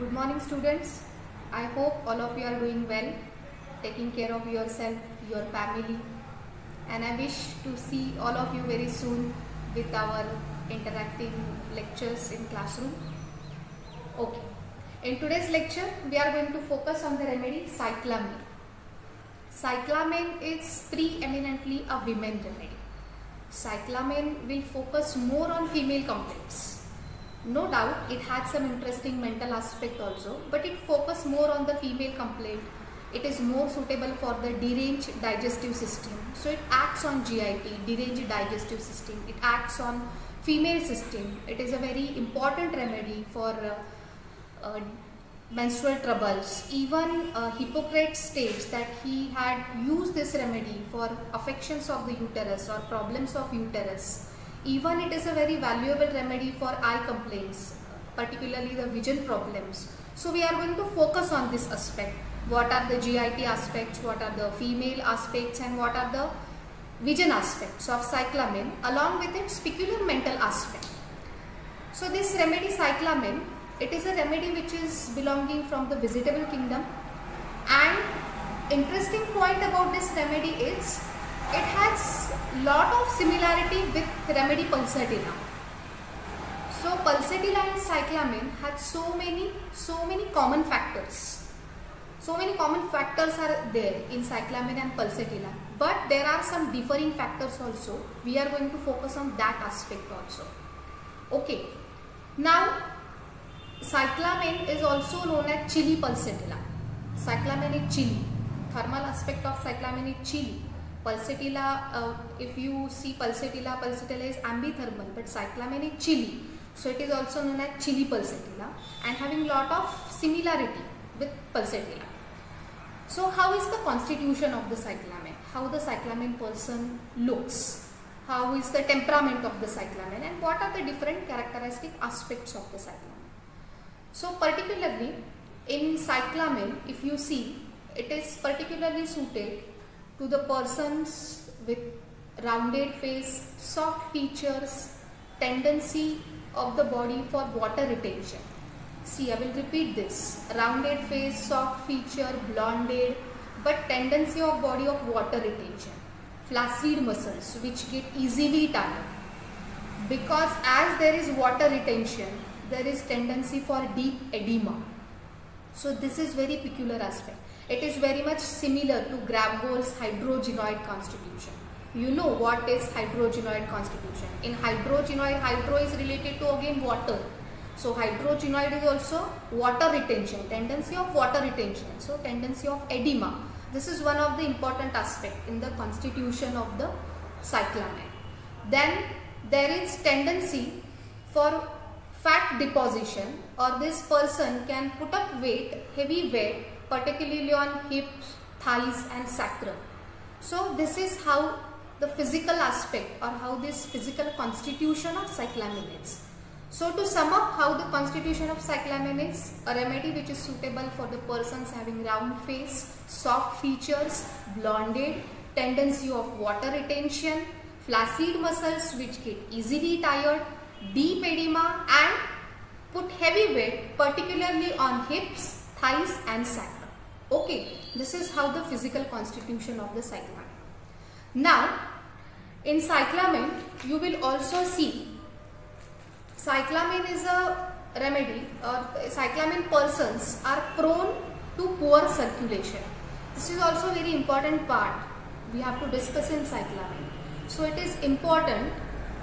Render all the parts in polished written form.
Good morning students. I hope all of you are doing well, taking care of yourself, your family, and I wish to see all of you very soon with our interactive lectures in classroom. Okay. In today's lecture, we are going to focus on the remedy cyclamen. Cyclamen is preeminently a women remedy. Cyclamen will focus more on female complaints. No doubt it had some interesting mental aspect also, but it focused more on the female complaint. It is more suitable for the deranged digestive system. So it acts on GIT, deranged digestive system. It acts on female system. It is a very important remedy for menstrual troubles. Even Hippocrates states that he had used this remedy for affections of the uterus or problems of uterus. Even it is a very valuable remedy for eye complaints, particularly the vision problems. So we are going to focus on this aspect. What are the GIT aspects, what are the female aspects, and what are the vision aspects of cyclamen along with its peculiar mental aspect. So this remedy cyclamen, it is a remedy which is belonging from the vegetable kingdom, and interesting point about this remedy is it has lot of similarity with remedy pulsatilla. So pulsatilla and cyclamen had so many common factors. So many common factors are there in cyclamen and pulsatilla, but there are some differing factors also. We are going to focus on that aspect also. Okay. Now cyclamen is also known as chili pulsatilla. Cyclamen is chili. Thermal aspect of cyclamen is chili. Pulsatilla, if you see pulsatilla is ambithermal, but cyclamen is chili. So it is also known as chili pulsatilla and having lot of similarity with pulsatilla. So how is the constitution of the cyclamen? How the cyclamen person looks? How is the temperament of the cyclamen, and what are the different characteristic aspects of the cyclamen? So particularly in cyclamen, if you see, it is particularly suited to the persons with rounded face, soft features, tendency of the body for water retention. See, I will repeat this: rounded face, soft feature, blonded, but tendency of body of water retention, flaccid muscles which get easily tired, because as there is water retention, there is tendency for deep edema. So this is very peculiar aspect. It is very much similar to Gravgore's hydrogenoid constitution. You know what is hydrogenoid constitution. In hydrogenoid, hydro is related to again water. So hydrogenoid is also water retention, tendency of water retention. So tendency of edema. This is one of the important aspect in the constitution of the cyclamen. Then there is tendency for fat deposition, or this person can put up weight, heavy weight, particularly on hips, thighs and sacrum. So this is how the physical aspect, or how this physical constitution of cyclamen is. So to sum up how the constitution of cyclamen is, a remedy which is suitable for the persons having round face, soft features, blonded, tendency of water retention, flaccid muscles which get easily tired, deep edema, and put heavy weight particularly on hips, thighs and sacrum. Okay, this is how the physical constitution of the cyclamen. Now, in cyclamen, you will also see cyclamen is a remedy, or cyclamen persons are prone to poor circulation. This is also a very important part we have to discuss in cyclamen. So it is important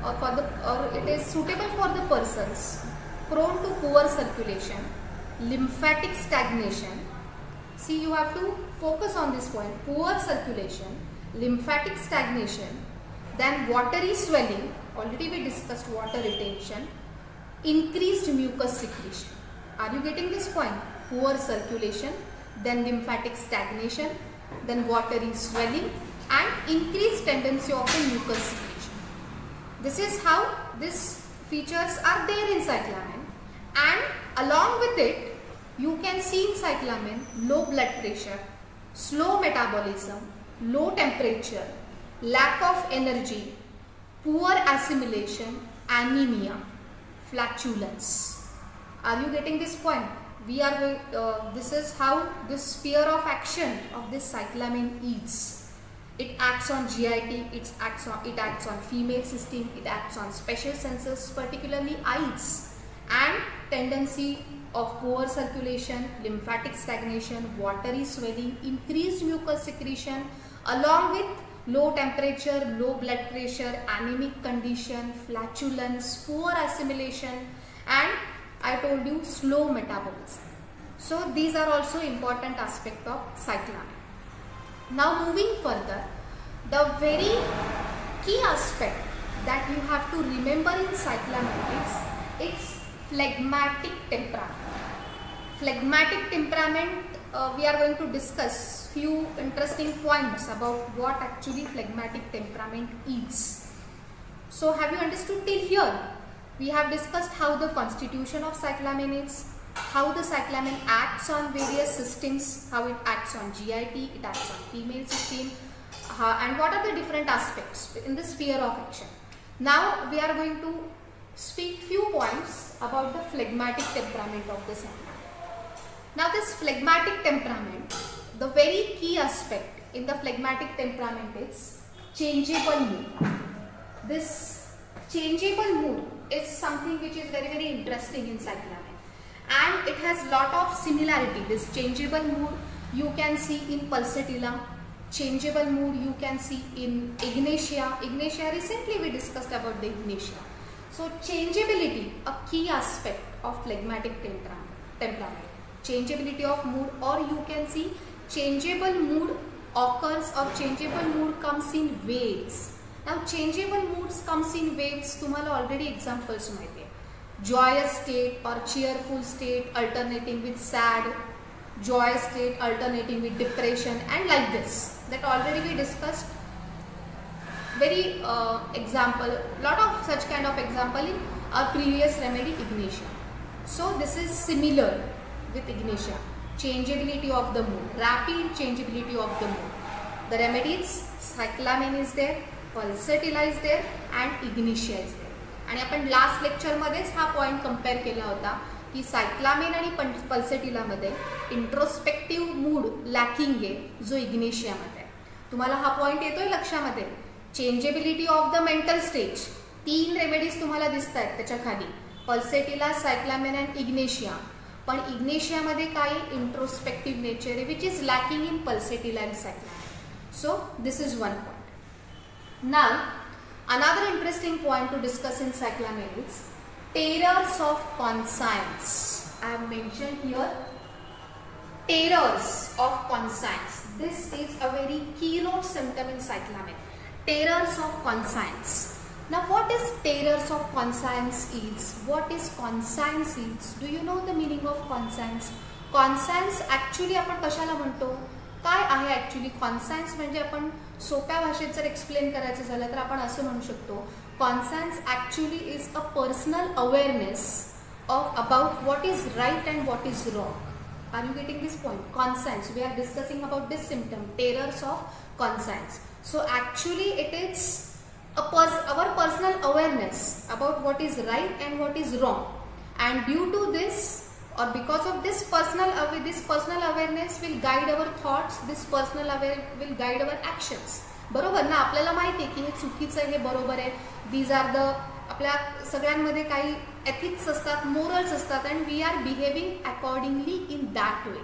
it is suitable for the persons prone to poor circulation, lymphatic stagnation. See, you have to focus on this point: poor circulation, lymphatic stagnation, then watery swelling, already we discussed water retention, increased mucus secretion. Are you getting this point? Poor circulation, then lymphatic stagnation, then watery swelling and increased tendency of the mucus secretion. This is how these features are there in cyclamen, and along with it you can see in cyclamen low blood pressure, slow metabolism, low temperature, lack of energy, poor assimilation, anemia, flatulence. Are you getting this point? this is how this sphere of action of this cyclamen is. It acts on GIT, it acts on female system, it acts on special senses, particularly eyes, and tendency of poor circulation, lymphatic stagnation, watery swelling, increased mucus secretion, along with low temperature, low blood pressure, anemic condition, flatulence, poor assimilation, and I told you slow metabolism. So these are also important aspects of cyclamen. Now moving further, the very key aspect that you have to remember in cyclamen is its phlegmatic temperament. Phlegmatic temperament, we are going to discuss few interesting points about what actually phlegmatic temperament is. So have you understood till here? We have discussed how the constitution of cyclamen is, how the cyclamen acts on various systems, how it acts on GIT, it acts on female system, and what are the different aspects in the sphere of action. Now we are going to speak few points about the phlegmatic temperament of the cyclamen. Now this phlegmatic temperament, the very key aspect in the phlegmatic temperament is changeable mood. This changeable mood is something which is very interesting in cyclamen, and it has lot of similarity. This changeable mood you can see in pulsatilla, changeable mood you can see in ignatia. Ignatia, recently we discussed about the ignatia. So changeability, a key aspect of phlegmatic temperament. Changeability of mood, or you can see changeable mood occurs or changeable mood comes in waves. Now changeable moods comes in waves, तुम्हाला already examples माहिती आहे. Joyous state or cheerful state alternating with sad, joyous state alternating with depression, and like this. That already we discussed. Very example, lot of such kind of example in our previous remedy ignatia. So this is similar with ignatia. Changeability of the mood, rapid changeability of the mood. The remedies, cyclamen is there, pulsatilla is there, and ignatia is there. आणि आपण last lecture मध्येच हा point compare केला होता की सायक्लामेन आणि Pulsatilla मध्ये इंट्रोस्पेक्टिव्ह mood lacking आहे जो इग्नेशिया मध्ये. तुम्हाला हा पॉइंट येतोय लक्षामध्ये. Changeability of the mental stage, 3 remedies तुम्हाला दिसत आहेत त्याच्या खाली, पल्सटिला, सायक्लामेन अँड इग्नेशिया. पण इग्नेशिया मध्ये काय इंट्रोस्पेक्टिव्ह नेचर आहे which is lacking in pulsatilla and cyclamen. So this is one point. Now another interesting point to discuss in cyclamen is terrors of conscience. I have mentioned here terrors of conscience. This is a very keynote symptom in cyclamen. Terrors of conscience. Now what is terrors of conscience is? What is conscience is? Do you know the meaning of conscience? Conscience actually आपण कशाला म्हणतो? काय आहे actually कॉन्सायन्स? म्हणजे आपण सोप्या भाषेत जर एक्सप्लेन करायचं झालं तर आपण असं म्हणू शकतो, conscience actually is a personal awareness of about what is right and what is wrong. Are you getting this point? Conscience, we are discussing about this symptom, terrors of conscience. So actually it is our personal awareness about what is right and what is wrong, and due to this or because of this personal awareness will guide our thoughts, this personal awareness will guide our actions. बरोबर ना? आपल्याला माहिती आहे की हे चुकीचं आहे, हे बरोबर आहे. दीज आर द, आपल्या सगळ्यांमध्ये काही एथिक्स असतात, मोरल्स असतात, and we are behaving accordingly in that way.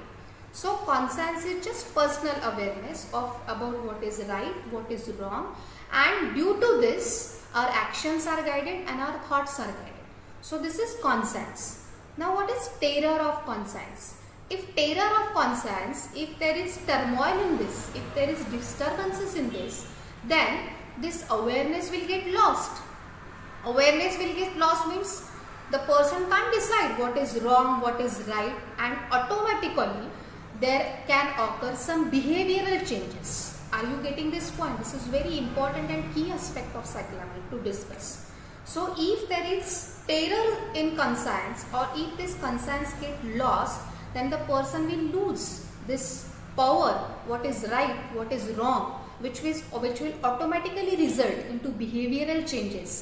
So conscience is just personal awareness of about what is right, what is wrong, and due to this our actions are guided and our thoughts are guided. So this is conscience. Now what is terror of conscience? If terror of conscience, if there is turmoil in this, if there is disturbances in this, then this awareness will get lost. Awareness will get lost means the person can't decide what is wrong, what is right, and automatically there can occur some behavioral changes. Are you getting this point? This is very important and key aspect of cyclamen to discuss. So if there is terror in conscience, or if this conscience get lost, then the person will lose this power, what is right, what is wrong, which will automatically result into behavioral changes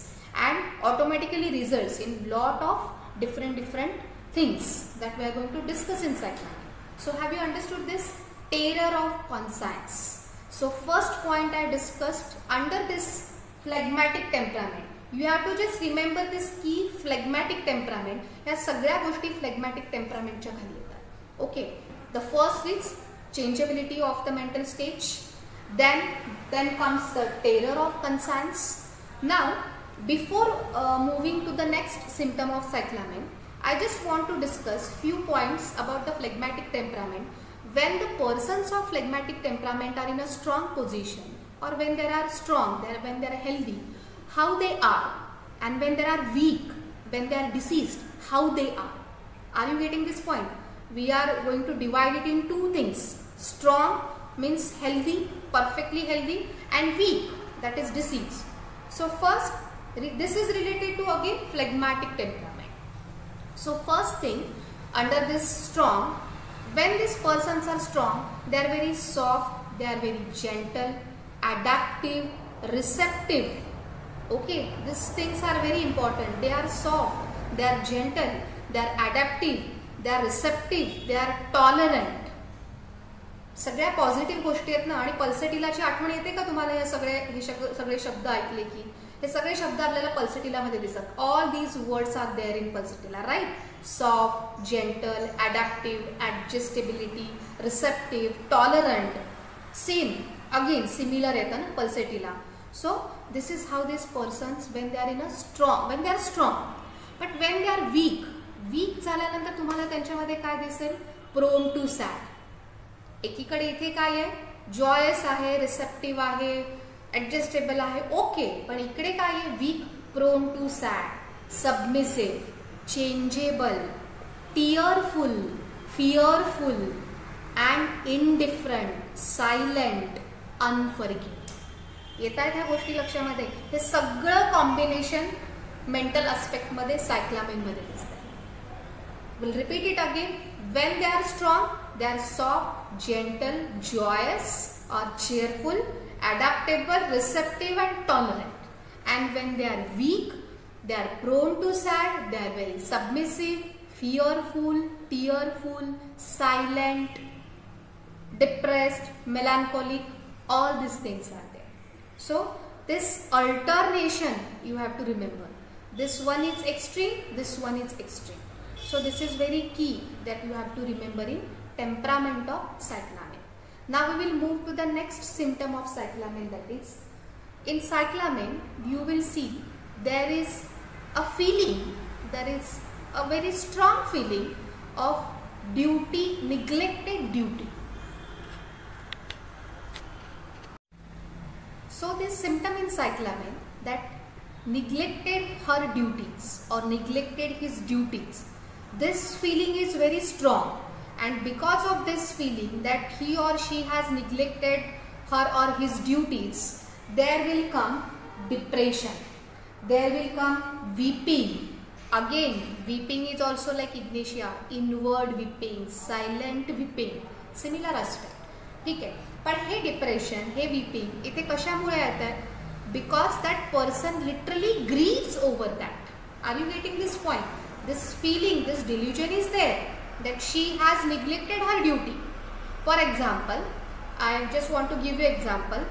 and automatically results in lot of different things that we are going to discuss in cyclamen. So have you understood this? Terror of conscience. So first point I discussed, under this phlegmatic temperament, you have to just remember this key, phlegmatic temperament. या सगळ्या गोष्टी phlegmatic temperament च्या खाली येतात. Okay, the first is changeability of the mental stage. Then comes the terror of conscience. Now before moving to the next symptom of cyclamen, I just want to discuss few points about the phlegmatic temperament. When the persons of phlegmatic temperament are in a strong position, or when they are strong, when they are healthy, how they are, and when they are weak, when they are diseased, how they are. Are you getting this point? We are going to divide it in two things. Strong means healthy, perfectly healthy, and weak, that is disease. So first, this is related to again phlegmatic temperament. So first thing, under this strong, when these persons are strong, they are very soft, they are very gentle, adaptive, receptive. Okay, these things are very important. They are soft, they are gentle, they are adaptive, they are receptive, they are tolerant. सगळ्या positive गोष्टी आहेत ना. आणि पल्सेटिलाची आठवण येते का तुम्हाला? या सगळे शब्द ऐकले की हे सगळे शब्द आपल्याला पल्सेटिला मध्ये दिसतात. All these words are there in pulsatilla, right? Soft, gentle, adaptive, adjustability, receptive, tolerant. Same again similar येतं ना pulsatilla. So this is how these persons, when they are in a strong, when they are strong, but when they are weak झाल्यानंतर तुम्हाला त्यांच्यामध्ये काय दिसेल? prone to sad. एकीकडे इथे काय आहे? जॉयस आहे, रिसेप्टिव्ह आहे, ऍडजस्टेबल आहे, ओके. पण इकडे काय आहे? Weak, prone to sad, submissive, changeable, tearful, fearful and indifferent, silent, unforgiving. येत आहेत ह्या गोष्टी लक्षामध्ये? हे सगळं कॉम्बिनेशन मेंटल एस्पेक्ट मध्ये सायक्लामेन मध्ये दिसतं. Will repeat it again. When they are strong, they are soft, gentle, joyous or cheerful, adaptable, receptive and tolerant. And when they are weak, they are prone to sad, they are very submissive, fearful, tearful, silent, depressed, melancholic, all these things are there. So this alternation you have to remember. This one is extreme, this one is extreme. So this is very key that you have to remember in temperament of cyclamen. Now we will move to the next symptom of cyclamen, that is, in cyclamen you will see there is a feeling, there is a very strong feeling of duty, neglected duty. So this symptom in cyclamen, that neglected her duties or neglected his duties, this feeling is very strong, and because of this feeling that he or she has neglected her or his duties, there will come depression, there will come weeping. Again, weeping is also like ignatia, inward weeping, silent weeping, similar aspect. ठीक आहे. पण हे depression, हे weeping इथे कशामुळे येतात? Because that person literally grieves over that. Are you getting this point? This feeling, this delusion is there that she has neglected her duty. For example, I just want to give you example.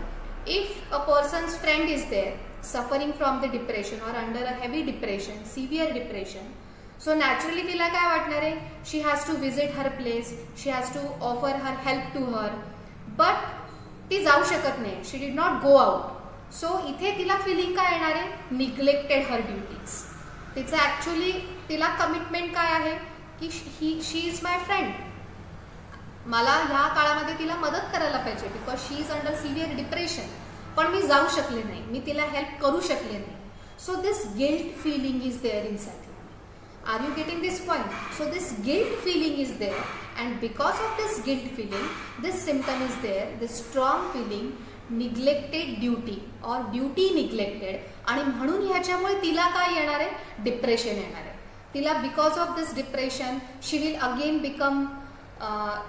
If a person's friend is there suffering from the depression or under a heavy depression, severe depression, so naturally तिला काय वाटणार आहे? She has to visit her place, she has to offer her help to her, but ती जाऊ शकत नाही. She did not go out. So इथे तिला feeling काय येणार आहे? Neglected her duties. तिचं ऍक्च्युअली तिला कमिटमेंट काय आहे की शी इज माय फ्रेंड, मला ह्या काळामध्ये तिला मदत करायला पाहिजे because she is under severe depression, पण मी जाऊ शकले नाही, मी तिला हेल्प करू शकले नाही. So this guilt feeling is there in cyclamen. Are you getting this point? So this guilt feeling is there, and because of this guilt feeling this symptom is there, this strong feeling, neglected duty और duty neglected. आणि म्हणून ह्याच्यामुळे तिला काय येणार आहे? Depression येणार आहे. तिला because of this depression she will again become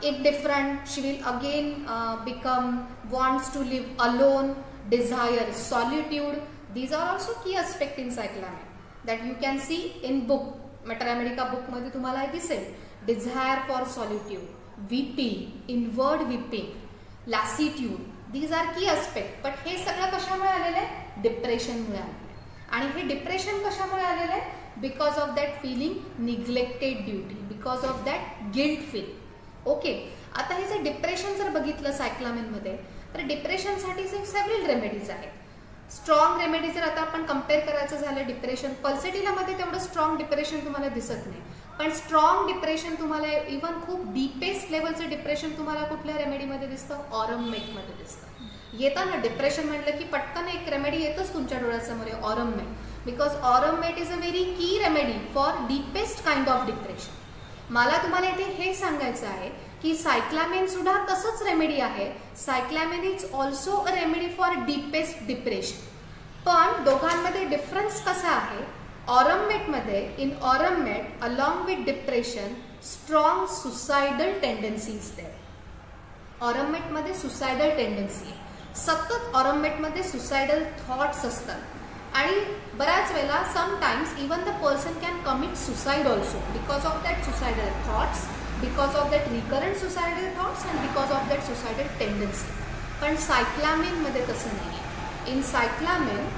indifferent, she will again become wants to live alone, desire solitude. These are also key aspects in cyclamen that you can see in book. Materia medica बुकमध्ये तुम्हाला हे दिसेल. Desire for solitude, weeping, inward weeping, lassitude, these are key aspect. But हे सगळं कशामुळे आलेलं आहे? डिप्रेशनमुळे आलेलं आहे. आणि हे डिप्रेशन कशामुळे आलेलं आहे? Because of that feeling neglected duty, because of that guilt feel. Okay, आता हे जे डिप्रेशन जर बघितलं सायक्लामेनमध्ये, तर डिप्रेशनसाठी सेव्हरल रेमेडीज आहेत. स्ट्रॉंग रेमेडी जर आता आपण कम्पेअर करायचं झालं डिप्रेशन, पल्सेटिलामध्ये तेवढं स्ट्रॉंग डिप्रेशन तुम्हाला दिसत नाही. पण स्ट्रॉंग डिप्रेशन तुम्हाला इव्हन खूप डीपेस्ट लेवलचं डिप्रेशन तुम्हाला कुठल्या रेमेडीमध्ये दिसतं? ऑरममेटमध्ये दिसतं. येतं ना डिप्रेशन म्हटलं की पटकन एक रेमेडी येतच तुमच्या डोळ्यासमोर, ऑरममेट. बिकॉज ऑरममेट इज अ व्हेरी की remedy for deepest kind of depression. मला तुम्हाला इथे हे सांगायचं आहे की सायक्लामेन सुद्धा तसंच रेमेडी आहे. Cyclamen is also a remedy for deepest depression. पण दोघांमध्ये डिफरन्स कसा आहे? ऑरममेटमध्ये, in aurum met along with depression strong suicidal tendency is there. ऑरममेटमध्ये सुसाइडल टेंडन्सी आहे. सतत ऑरममेटमध्ये सुसाइडल थॉट्स असतात. आणि बऱ्याच वेळेला sometimes even the person can commit suicide also because of that suicidal thoughts, because of that recurrent suicidal thoughts and because of that suicidal tendency. पण सायक्लामेन मध्ये तसं नाही आहे. इन सायक्लामेन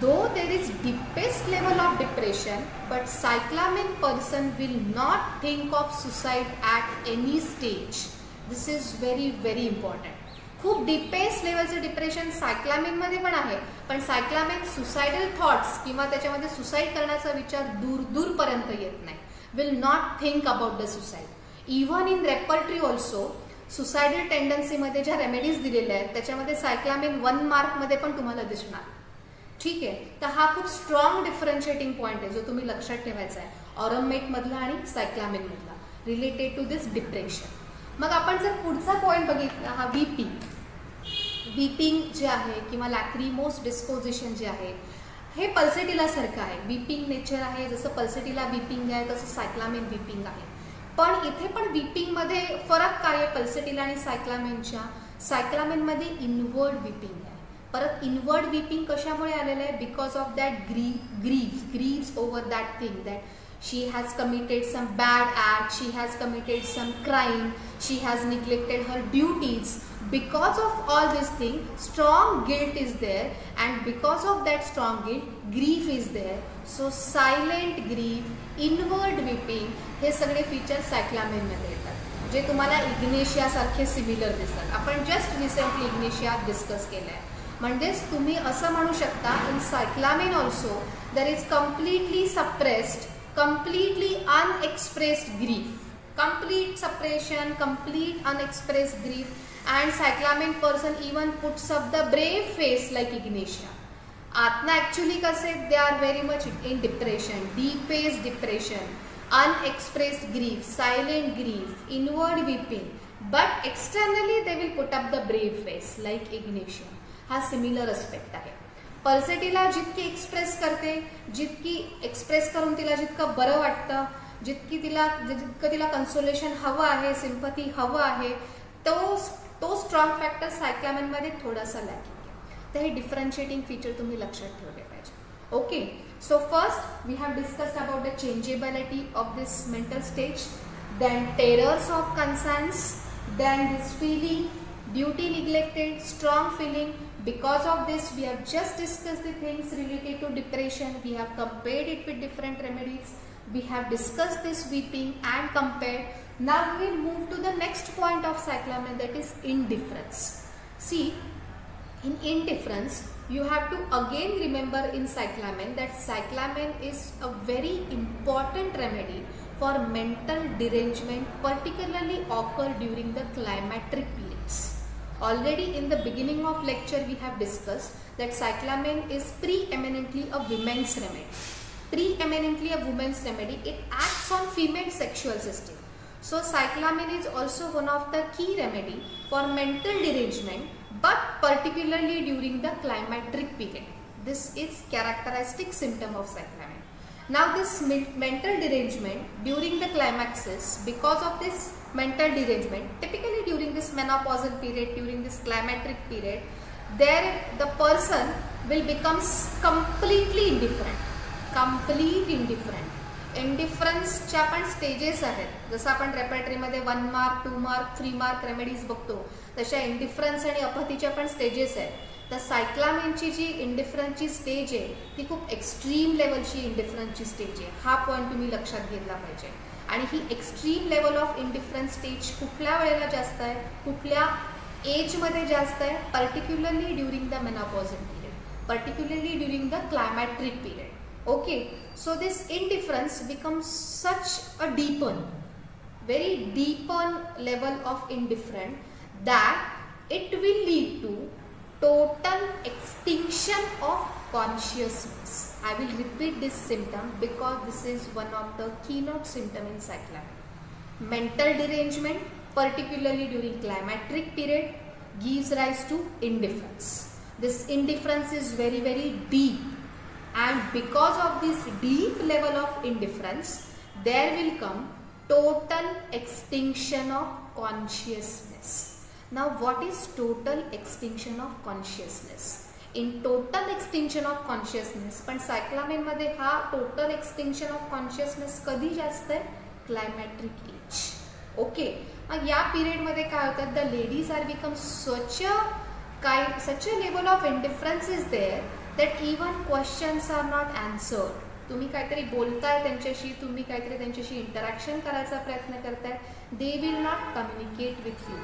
though there is deepest level of depression, but cyclamen person will not think of suicide at any stage. This is very very important. खूप deepest लेवलचं depression सायक्लामेनमध्ये पण आहे, पण सायक्लामेन suicidal thoughts किंवा त्याच्यामध्ये सुसाईड करण्याचा विचार दूर दूरपर्यंत येत नाही. will not think about the suicide. Even in repertory also, suicidal tendency मध्ये ज्या रेमेडीज दिलेल्या आहेत त्याच्यामध्ये सायक्लामेन 1 मार्कमध्ये पण तुम्हाला दिसणार. ठीक आहे, तर हा खूप स्ट्रॉंग डिफरन्शिएटिंग पॉईंट आहे जो तुम्ही लक्षात ठेवायचा आहे ऑरममेटमधला आणि सायक्लामेनमधला रिलेटेड टू दिस डिप्रेशन. मग आपण जर पुढचा पॉईंट बघितला, हा वीपिंग. वीपिंग जे आहे किंवा लॅक्रिमोस डिस्पोजिशन जे आहे हे पल्सेटिला सारखं आहे. वीपिंग नेचर आहे, जसं पल्सेटिला वीपिंग आहे तसं सायक्लामेन वीपिंग आहे. पण इथे पण वीपिंगमध्ये फरक काय आहे पल्सेटिला आणि सायक्लामेनच्या? सायक्लामेनमध्ये इनवर्ड वीपिंग आहे. परत इनवर्ड वीपिंग कशामुळे आलेलं आहे? Because of that Greaves over that thing that she has committed some bad act, she has committed some crime, she has neglected her duties. Because of all this thing, strong guilt is there, and because of that strong guilt, grief is there. So silent grief, inward weeping, हे सगळे feature सायक्लामेन मध्ये येतात जे तुम्हाला Ignatia सारखे similar दिसतात. आपण just recently Ignatia discuss केलंय. म्हणजेच तुम्ही असं म्हणू शकता in cyclamen also there is completely suppressed, completely unexpressed grief, complete suppression, complete unexpressed grief, and cyclamen person even puts up the brave face like Ignatia. आतना actually कसे they are very much in depression, deepest depression, unexpressed grief, silent grief, inward weeping, but externally they will put up the brave face like Ignatia. हा similar aspect आहे. Pulsatilla जितकी express करते, जितकी express करून तिला जितकं बरं वाटतं, जितकं तिला कन्सोलेशन हवं आहे, सिंपथी हवं आहे, तो स्ट्रॉंग फॅक्टर सायक्लामेनमध्ये थोडासा लॅकिंग आहे. तर हे डिफरन्शिएटिंग फीचर तुम्ही लक्षात ठेवले पाहिजे. Okay, so first we have discussed about the changeability of this mental stage, then terrors of concerns, then this feeling, duty neglected, strong feeling. Because of this, we have just discussed the things related to depression. We have compared it with different remedies. We have discussed this weeping and compared. Now we will move to the next point of cyclamen, that is indifference. See, in indifference, you have to again remember in cyclamen that cyclamen is a very important remedy for mental derangement, particularly occur during the climacteric periods. Already in the beginning of lecture we have discussed that cyclamen is preeminently a women's remedy. Preeminently a women's remedy. It acts on female sexual system. So cyclamen is also one of the key remedy for mental derangement, but particularly during the climacteric period. This is characteristic symptom of cyclamen. Now this mental derangement during the climaxes, because of this mental derangement, typically during this menopausal period, during this climacteric period, there the person will become completely indifferent, complete indifferent. इंडिफरन्सच्या पण stages आहेत. जसं आपण रेपर्टरीमध्ये 1 mark 2 mark 3 mark remedies बघतो, तशा इंडिफरन्स आणि अपथीच्या पण stages आहेत. तर सायक्लामेनची जी इंडिफरन्सची स्टेज आहे ती खूप एक्स्ट्रीम लेवलची इंडिफरन्सची स्टेज आहे. हा पॉईंट तुम्ही लक्षात घेतला पाहिजे. आणि ही extreme level of indifference stage कुठल्या वेळेला जास्त आहे, कुठल्या एजमध्ये जास्त आहे? Particularly during the menopausal period, particularly during the climacteric period. Okay, so this indifference becomes such a very deepen level of indifference that it will lead to total extinction of consciousness. I will repeat this symptom because this is one of the keynote symptom in cyclamen. Mental derangement, particularly during climacteric period, gives rise to indifference. This indifference is very deep. And because of this deep level of indifference, there will come total extinction of consciousness. Now, what is total extinction of consciousness? In total extinction of consciousness, पण cyclamen मध्ये हा total extinction of consciousness कधी जास्त आहे? Climacteric age. Okay. मग या period मध्ये काय होतं? The ladies are become such a level of indifference is there that even questions are not answered. तुम्ही काहीतरी बोलताय त्यांच्याशी, तुम्ही काहीतरी त्यांच्याशी इंटरॅक्शन करायचा प्रयत्न करताय, they will not communicate with you,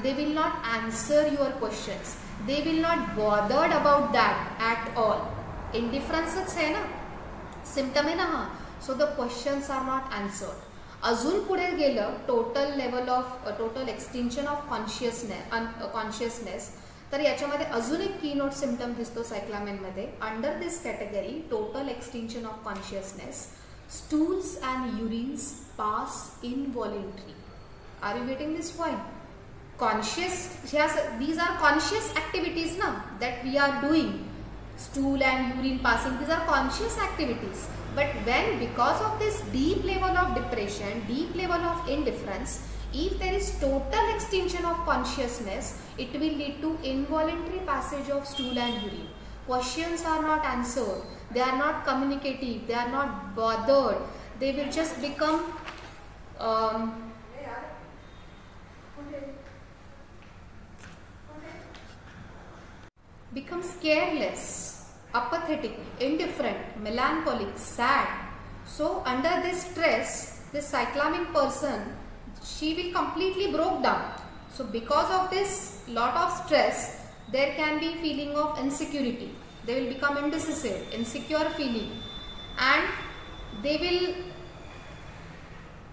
they will not answer your questions, they will not bothered about that at all. Indifferenceच आहे ना, सिम्पटम आहे ना हा. So the questions are not answered. अजून पुढे गेलं total level of total extinction of consciousness, तर याच्यामध्ये अजून एक कीनोट सिम्पटम दिसतो सायक्लामेनमध्ये. Under this category total extinction of consciousness, stools and urines pass involuntary. Are you getting this point? Conscious, these are conscious activities ना that we are doing. Stool and urine passing, these are conscious activities. But when because of this deep level of depression, deep level of indifference, if there is total extinction of consciousness, it will lead to involuntary passage of stool and urine. Questions are not answered, they are not communicative, they are not bothered, they will just become careless, apathetic, indifferent, melancholic, sad. So under this stress, this cyclamen person, she will completely broke down. So because of this lot of stress, there can be feeling of insecurity. They will become indecisive, insecure feeling, and they will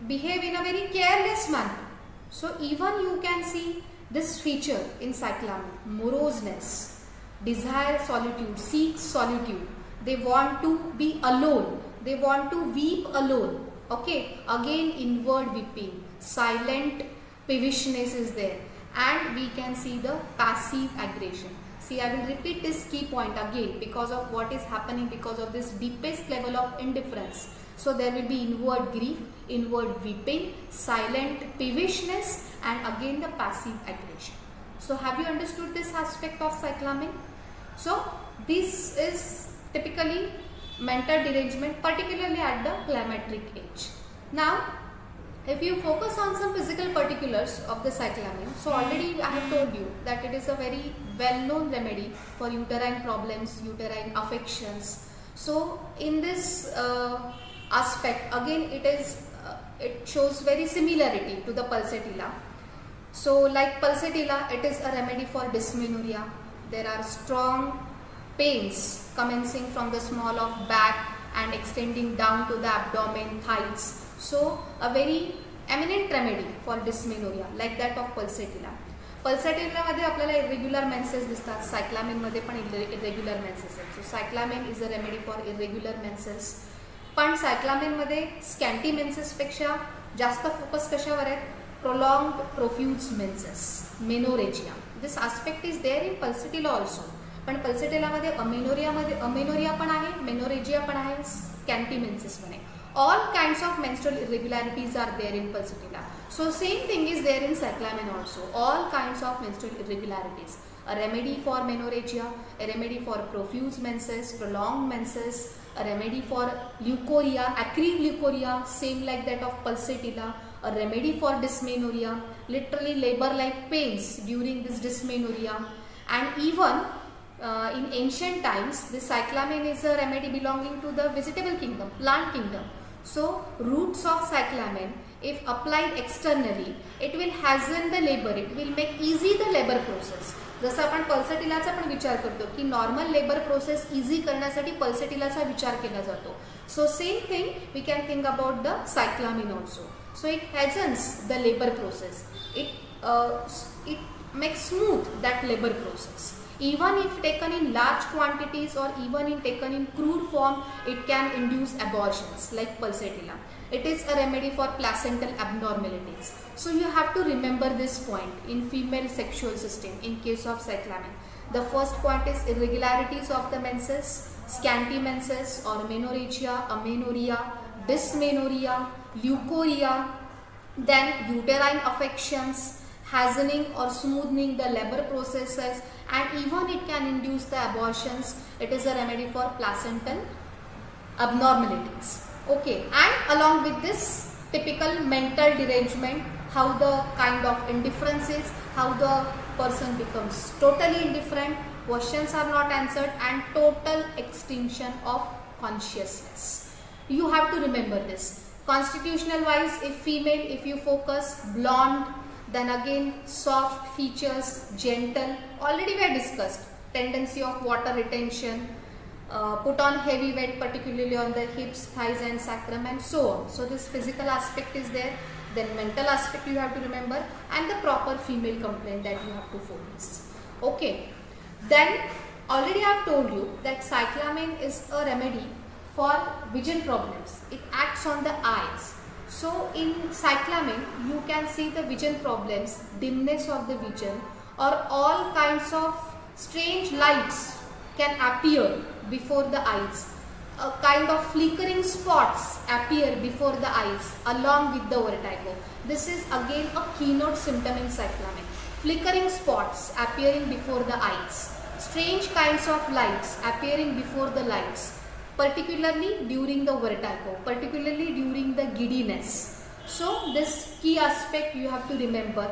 behave in a very careless manner. So even you can see this feature in cyclamen: moroseness, desire solitude, seek solitude. They want to be alone. They want to weep alone. Okay, again inward weeping, silent peevishness is there, and we can see the passive aggression. See, I will repeat this key point again because of what is happening because of this deepest level of indifference. So there will be inward grief, inward weeping, silent peevishness, and again the passive aggression. So have you understood this aspect of cyclamen? So this is typically mental derangement, particularly at the climacteric age. Now, if you focus on some physical particulars of the cyclamen, so already I have told you that it is a very well-known remedy for uterine problems, uterine affections. So in this aspect, again it shows very similarity to the pulsatilla. So like pulsatilla, it is a remedy for dysmenorrhea. There are strong pains commencing from the small of back and extending down to the abdomen, thighs. So a very eminent remedy for dysmenorrhea like that of pulsatilla. Pulsatilla मध्ये आपल्याला irregular menses दिसतात, cyclamen मध्ये पण irregular menses आहेत. So cyclamen is a remedy for irregular menses. पण cyclamen मध्ये scanty menses पेक्षा जास्त फोकस कशावर आहे? Prolonged profuse menses, menorrhagia. This aspect is there in pulsatilla also. पण pulsatilla मध्ये amenorrhea पण आहे, menorrhagia पण आहे, scanty menses पण आहे. All kinds of menstrual irregularities are there in pulsatilla. So same thing is there in cyclamen also. All kinds of menstrual irregularities. A remedy for menorrhagia, a remedy for profuse menses, prolonged menses, a remedy for leukorrhea, acrid leukorrhea, same like that of pulsatilla, a remedy for dysmenorrhea, literally labor-like pains during this dysmenorrhea, and even in ancient times, this cyclamen is a remedy belonging to the vegetable kingdom, plant kingdom. So, roots of cyclamen, if applied externally, it will hasten the labor, it will make easy the labor process. जसं आपण पल्सटिलाचा पण विचार करतो की normal labour process easy करण्यासाठी पल्सटिलाचा विचार केला जातो. So same thing we can think about the cyclamen also. So it hastens the labour process, it makes smooth that labour process. Even if taken in large quantities or even in taken in crude form, it can induce abortions like pulsatilla. It is a remedy for placental abnormalities. So you have to remember this point in female sexual system in case of cyclamen. The first point is irregularities of the menses, scanty menses or menorrhagia, amenorrhea, dysmenorrhea, leukorrhea, then uterine affections, hastening or smoothing the labor processes, and even it can induce the abortions. It is a remedy for placental abnormalities. Okay, and along with this typical mental derangement, how the kind of indifference is, how the person becomes totally indifferent, questions are not answered, and total extinction of consciousness. You have to remember this. Constitutional wise, if female, if you focus blonde, then again soft features, gentle, already we have discussed, tendency of water retention, put on heavy weight particularly on the hips, thighs and sacrum and so on. So this physical aspect is there, then mental aspect you have to remember, and the proper female complaint that you have to focus. Okay, then already I have told you that cyclamen is a remedy for vision problems. It acts on the eyes. So in cyclamen you can see the vision problems, dimness of the vision, or all kinds of strange lights can appear before the eyes. A kind of flickering spots appear before the eyes along with the vertigo. This is again a keynote symptom in cyclamen. Flickering spots appearing before the eyes. Strange kinds of lights appearing before the lights, particularly during the vertigo, particularly during the giddiness. So this key aspect you have to remember.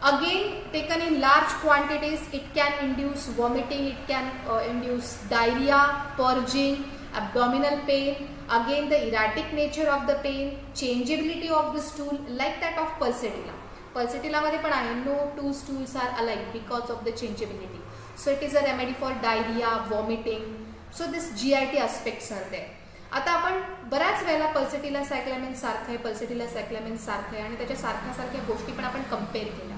Again, taken in large quantities, it can induce vomiting, it can induce diarrhea, purging, abdominal pain, again the erratic nature of the pain, changeability of the stool like that of pulsatilla. Pulsatilla मध्ये पण आहे, no two stools are alike because of the changeability. So it is a remedy for diarrhea, vomiting. So this GIT aspects are there. आता आपण बऱ्याच वेळेला Pulsatilla सायक्लामेन सारखं आहे, Pulsatilla सायक्लामेन सारखं आहे आणि त्याच्या सारख्या गोष्टी पण आपण कंपेअर केल्या.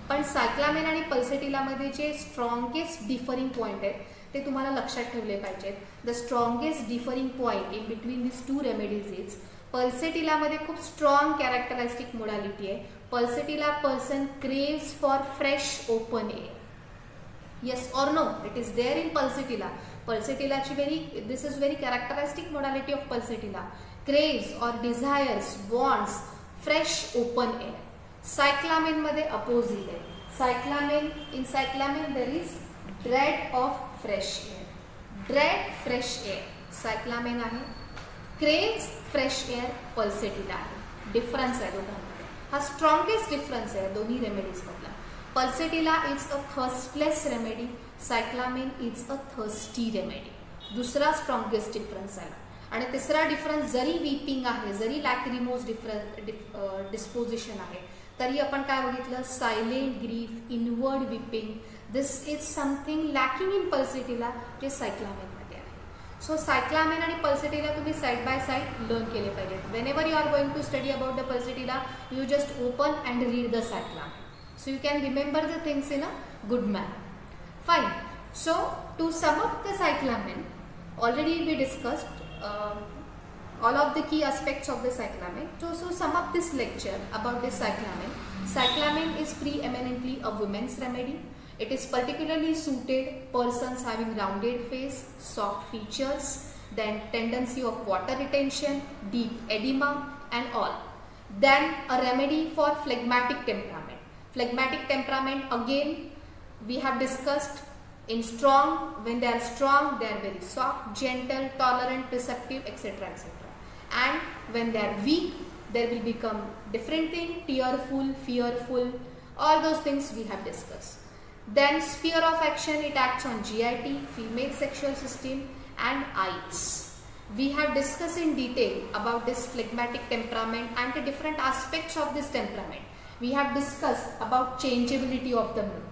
पण सायक्लामेन आणि पल्सटिलामध्ये जे स्ट्रॉंगेस्ट डिफरिंग पॉईंट आहेत ते तुम्हाला लक्षात ठेवले पाहिजेत. The strongest differing point in between this two remedies is पल्सटिलामध्ये खूप स्ट्रॉंग कॅरेक्टरिस्टिक मोडालिटी आहे. Pulsatilla person craves for fresh open air. Yes or no? It is there in pulsatilla. Pulsatilla this is very characteristic modality of pulsatilla. Craves or desires, wants fresh open air. Cyclamen मध्ये opposite आहे. Cyclamen, in cyclamen there is dread of fresh air. Dread fresh air. Cyclamen आहे. Craves fresh air pulsatilla आहे. Difference आहे दोघांमध्ये. हा strongest difference आहे दोन्ही remedies मधला. Pulsatilla is a thirstless remedy. Cyclamen is a thirsty remedy. दुसरा strongest difference आहे. आणि तिसरा डिफरन्स जरी वीपिंग आहे, जरी लॅक्रिमोस डिस्पोजिशन आहे, तरी आपण काय बघितलं, silent grief, inward weeping, this is something lacking in pulsatilla जे सायक्लामेन मध्ये आहे. सो सायक्लामेन आणि पल्सटिला तुम्ही साइड बाय साइड लर्न केले पाहिजेत. Whenever you are going to study about the pulsatilla, you just open and read the cyclamen. So you can remember the things in a good manner. Fine. So to sum up the cyclamen, already we discussed all of the key aspects of the cyclamen. So sum up this lecture about the cyclamen. Cyclamen is preeminently a women's remedy. It is particularly suited persons having rounded face, soft features, then tendency of water retention, deep edema and all. Then a remedy for phlegmatic temperament. Phlegmatic temperament, again we have discussed, In strong, when they are strong, they are very soft, gentle, tolerant, receptive, etc. etc. And when they are weak, they will become different thing, tearful, fearful, all those things we have discussed. Then sphere of action, it acts on GIT, female sexual system, and eyes. We have discussed in detail about this phlegmatic temperament and the different aspects of this temperament. We have discussed about changeability of the mood.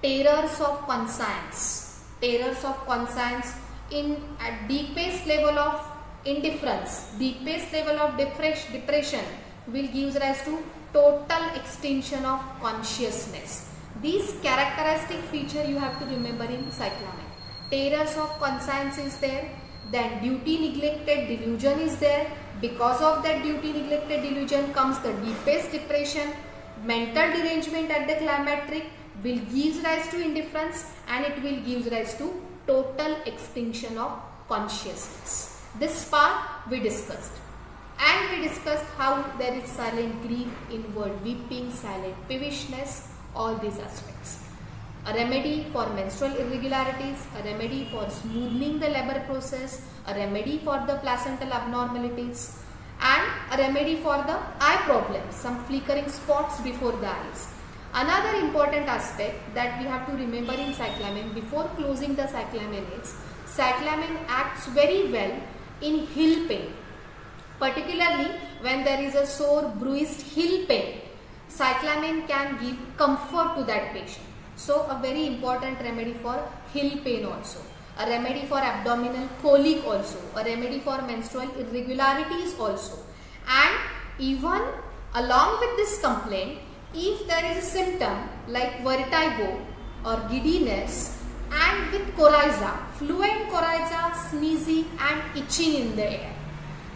Terrors of conscience. Terrors of conscience in at deepest level of indifference, deepest level of depression will give rise to total extinction of consciousness. These characteristic feature you have to remember in cyclamen. Terrors of conscience is there, then duty neglected delusion is there. Because of that duty neglected delusion comes the deepest depression. Mental derangement at the climacteric will give rise to indifference, and it will give rise to total extinction of consciousness. This part we discussed, and we discussed how there is silent grief, inward weeping, silent peevishness, all these aspects. A remedy for menstrual irregularities, a remedy for smoothing the labor process, a remedy for the placental abnormalities, and a remedy for the eye problems, some flickering spots before the eyes. Another important aspect that we have to remember in cyclamen before closing the cyclamen is cyclamen acts very well in heel pain, particularly when there is a sore, bruised heel pain. Cyclamen can give comfort to that patient. So a very important remedy for heel pain also, a remedy for abdominal colic also, a remedy for menstrual irregularities also. And even along with this complaint, if there is a symptom like vertigo or giddiness and with coryza, fluent coryza, sneezing and itching in the air.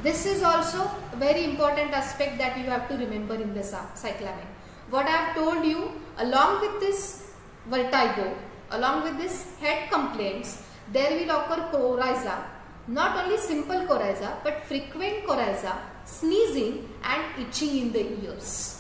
This is also a very important aspect that you have to remember in the cyclamen. What I have told you, along with this vertigo, along with this head complaints, there will occur coryza, not only simple coryza but frequent coryza, sneezing and itching in the ears.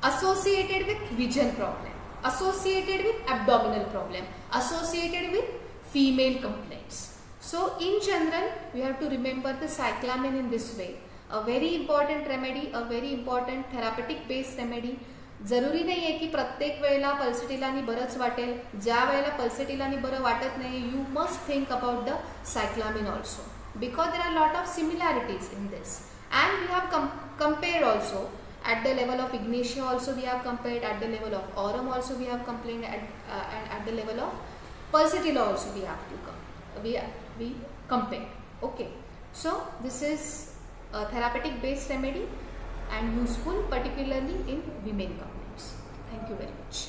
Associated with vision problem, associated with abdominal problem, associated with female complaints. So in general, we have to remember the cyclamen in this way. A very important remedy, a very important therapeutic based remedy. जरूरी नाही आहे की प्रत्येक वेळेला पल्सिटिलानी बरंच वाटेल. ज्या वेळेला पल्सिटिलानी बरं वाटत नाही, you must think about the cyclamen also, because there are lot of similarities in this, and we have compared also. At the level of Ignatia also we have compared, at the level of Aurum also we have compared, and at the level of Pulsatilla also we have to we compared. Okay, so this is a therapeutic based remedy and useful particularly in women complaints. Thank you very much.